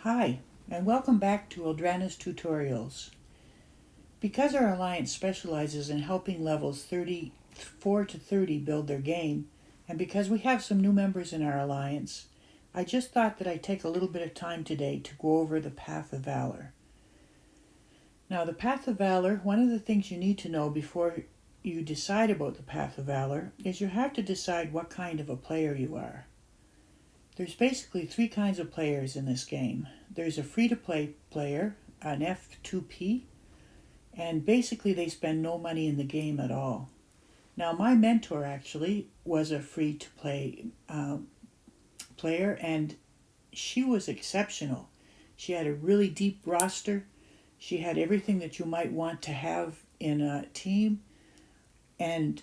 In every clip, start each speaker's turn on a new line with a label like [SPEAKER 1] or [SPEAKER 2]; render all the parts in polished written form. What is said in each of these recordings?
[SPEAKER 1] Hi, and welcome back to Eldrana's tutorials. Because our alliance specializes in helping levels 34 to 30 build their game, and because we have some new members in our alliance, I just thought that I'd take a little bit of time today to go over the Path of Valor. Now, the Path of Valor, one of the things you need to know before you decide about the Path of Valor is you have to decide what kind of a player you are. There's basically three kinds of players in this game. There's a free-to-play player, an F2P, and basically they spend no money in the game at all. Now, my mentor actually was a free-to-play player, and she was exceptional. She had a really deep roster. She had everything that you might want to have in a team, and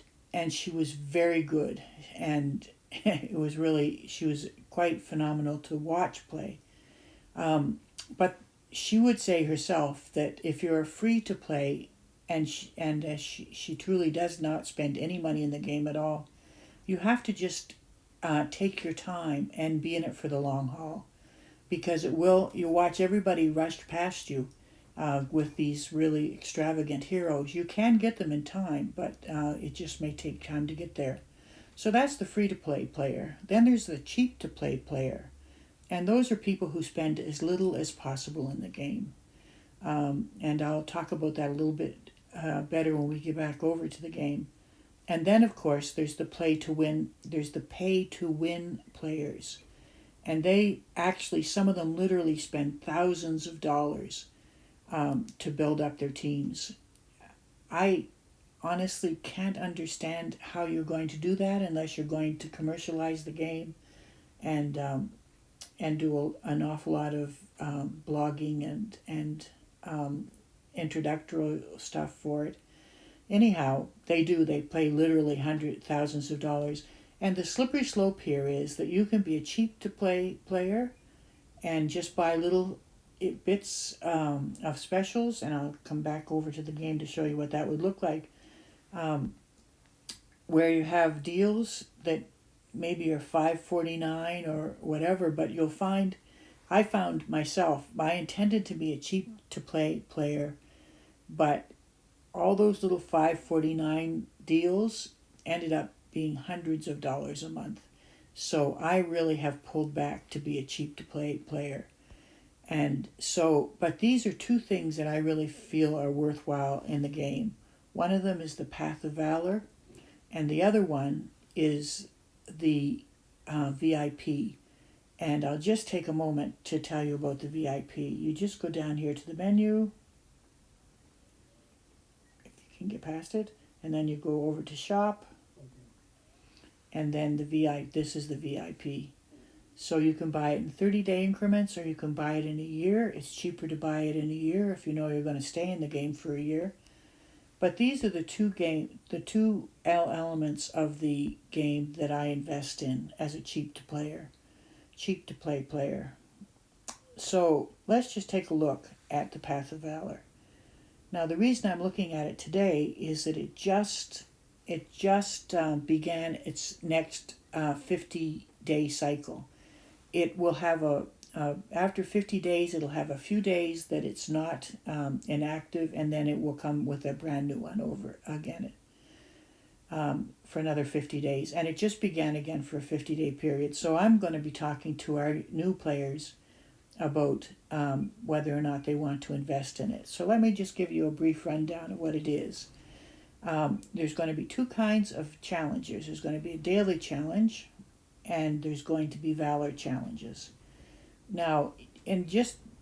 [SPEAKER 1] she was very good. And she was quite phenomenal to watch play. But she would say herself that if you're free to play, and she truly does not spend any money in the game at all, you have to just take your time and be in it for the long haul, because you'll watch everybody rush past you with these really extravagant heroes. You can get them in time, but it just may take time to get there. So that's the free-to-play player. Then there's the cheap-to-play player. And those are people who spend as little as possible in the game. And I'll talk about that a little bit better when we get back over to the game. And then, of course, there's the pay-to-win players. And they actually, some of them literally spend thousands of dollars to build up their teams. I honestly can't understand how you're going to do that unless you're going to commercialize the game and do an awful lot of blogging and introductory stuff for it. Anyhow, they pay literally thousands of dollars. And the slippery slope here is that you can be a cheap to play player and just buy little bits of specials, and I'll come back over to the game to show you what that would look like. Where you have deals that maybe are $5.49 or whatever, but I found myself, I intended to be a cheap to play player, but all those little $5.49 deals ended up being hundreds of dollars a month. So I really have pulled back to be a cheap to play player. And so, but these are two things that I really feel are worthwhile in the game. One of them is the Path of Valor, and the other one is the VIP. And I'll just take a moment to tell you about the VIP. You just go down here to the menu, if you can get past it, and then you go over to Shop, and then this is the VIP. So you can buy it in 30-day increments, or you can buy it in a year. It's cheaper to buy it in a year if you know you're going to stay in the game for a year. But these are the two elements of the game that I invest in as a cheap to play player. So let's just take a look at the Path of Valor. Now, the reason I'm looking at it today is that it just began its next 50-day cycle. It will have after 50 days, it'll have a few days that it's not inactive, and then it will come with a brand new one over again for another 50 days. And it just began again for a 50-day period. So I'm going to be talking to our new players about whether or not they want to invest in it. So let me just give you a brief rundown of what it is. There's going to be two kinds of challenges. There's going to be a daily challenge, and there's going to be Valor Challenges. Now,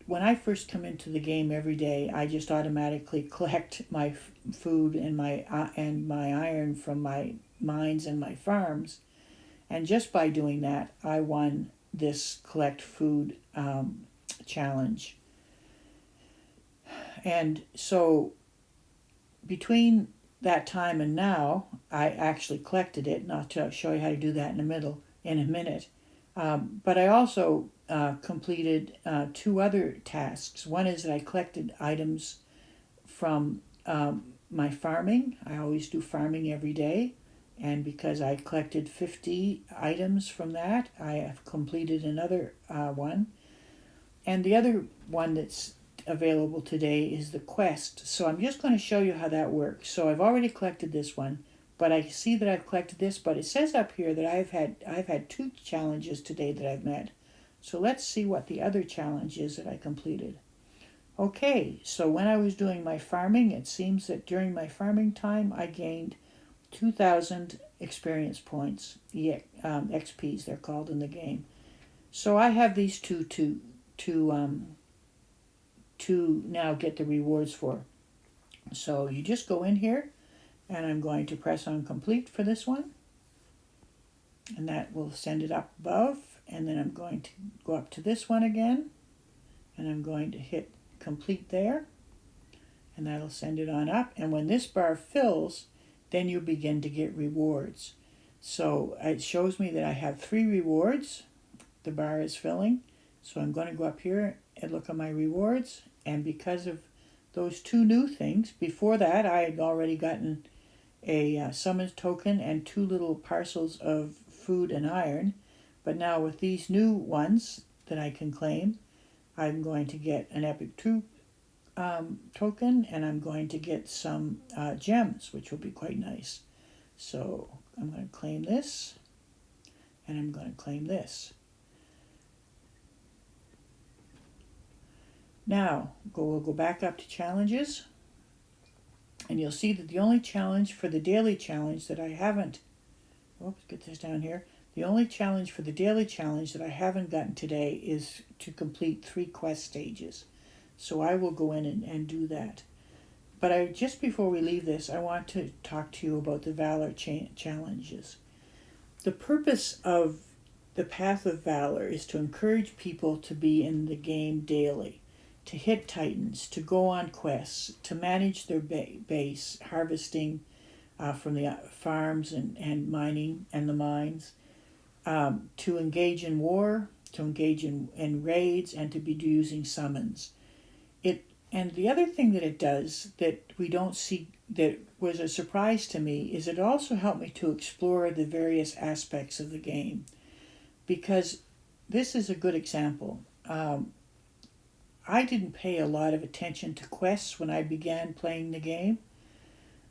[SPEAKER 1] when I first come into the game every day, I just automatically collect my food and my iron from my mines and my farms, and just by doing that, I won this collect food challenge. And so, between that time and now, I actually collected it, and I'll show you how to do that in a minute. But I also completed two other tasks. One is that I collected items from my farming. I always do farming every day. And because I collected 50 items from that, I have completed another one. And the other one that's available today is the quest. So I'm just going to show you how that works. So I've already collected this one, but I see that I've collected this, but it says up here that I've had 2 challenges today that I've met. So let's see what the other challenge is that I completed. Okay, so when I was doing my farming, it seems that during my farming time I gained 2,000 experience points, XPs they're called in the game. So I have these two to now get the rewards for. So you just go in here, and I'm going to press on complete for this one, and that will send it up above, and then I'm going to go up to this one again, and I'm going to hit complete there, and that'll send it on up. And when this bar fills, then you begin to get rewards. So it shows me that I have 3 rewards. The bar is filling, so I'm going to go up here and look at my rewards. And because of those 2 new things, before that I had already gotten a summons token and 2 little parcels of food and iron. But now with these new ones that I can claim, I'm going to get an Epic 2 token, and I'm going to get some gems, which will be quite nice. So I'm going to claim this, and I'm going to claim this. Now we'll go back up to challenges, and you'll see that the only challenge for the daily challenge that I haven't, oops, get this down here. The only challenge for the daily challenge that I haven't gotten today is to complete 3 quest stages. So I will go in and do that. But just before we leave this, I want to talk to you about the Valor Challenges. The purpose of the Path of Valor is to encourage people to be in the game daily, to hit titans, to go on quests, to manage their base, harvesting from the farms and mining and the mines, to engage in war, to engage in raids, and to be using summons. And the other thing that it does that we don't see, that was a surprise to me, is it also helped me to explore the various aspects of the game. Because this is a good example. I didn't pay a lot of attention to quests when I began playing the game.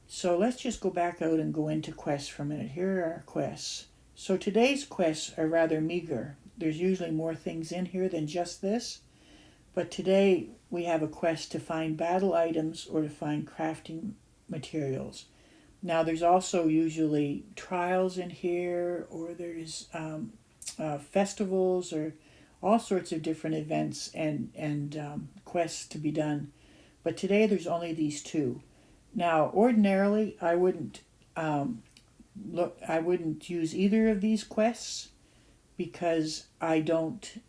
[SPEAKER 1] So let's just go back out and go into quests for a minute. Here are our quests. So today's quests are rather meager. There's usually more things in here than just this. But today we have a quest to find battle items or to find crafting materials. Now there's also usually trials in here, or there's festivals, or all sorts of different events and quests to be done. But today there's only these 2. Now ordinarily I wouldn't use either of these quests, because I don't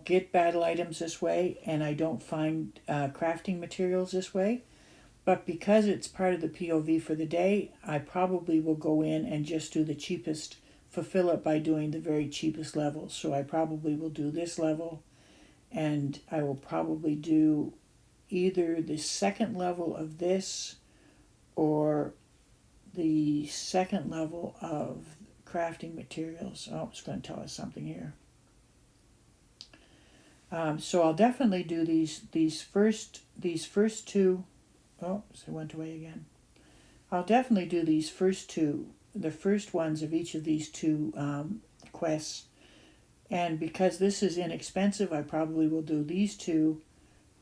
[SPEAKER 1] get battle items this way, and I don't find crafting materials this way. But because it's part of the POV for the day, I probably will go in and just do the cheapest, fulfill it by doing the very cheapest level. So I probably will do this level, and I will probably do either the 2nd level of this or the 2nd level of crafting materials. Oh, it's going to tell us something here. So I'll definitely do these first 2. Oh, so it went away again. I'll definitely do these first 2, the first ones of each of these 2 quests. And because this is inexpensive, I probably will do these 2,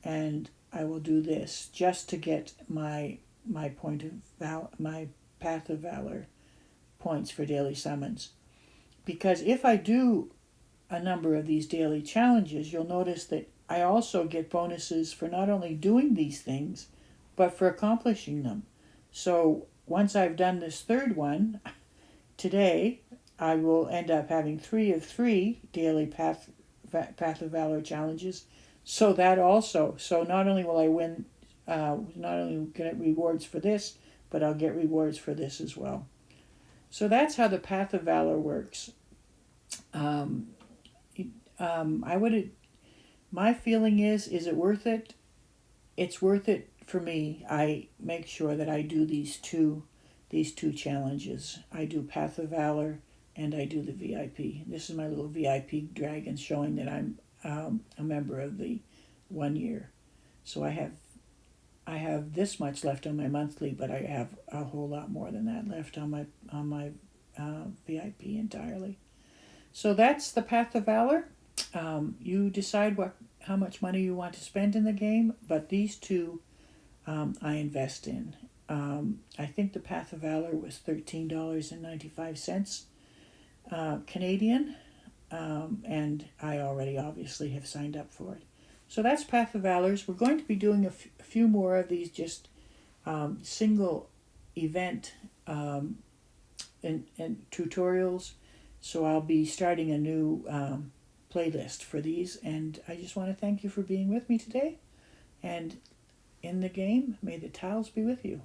[SPEAKER 1] and I will do this just to get my my Path of Valor points for daily summons. Because if I do a number of these daily challenges, you'll notice that I also get bonuses for not only doing these things, but for accomplishing them. So once I've done this 3rd one, today I will end up having 3 of 3 daily Path of Valor challenges. So that also, so not only will I win, not only get rewards for this, but I'll get rewards for this as well. So that's how the Path of Valor works. My feeling is it worth it? It's worth it for me. I make sure that I do these two challenges. I do Path of Valor and I do the VIP. This is my little VIP dragon showing that a member of the 1 year. So I have this much left on my monthly, but I have a whole lot more than that left on my VIP entirely. So that's the Path of Valor. You decide how much money you want to spend in the game, but these two I invest in. I think the Path of Valor was $13.95 Canadian, and I already obviously have signed up for it. So that's Path of Valors. We're going to be doing a few more of these just single event and tutorials. So I'll be starting a new playlist for these, and I just want to thank you for being with me today. And in the game, may the tiles be with you.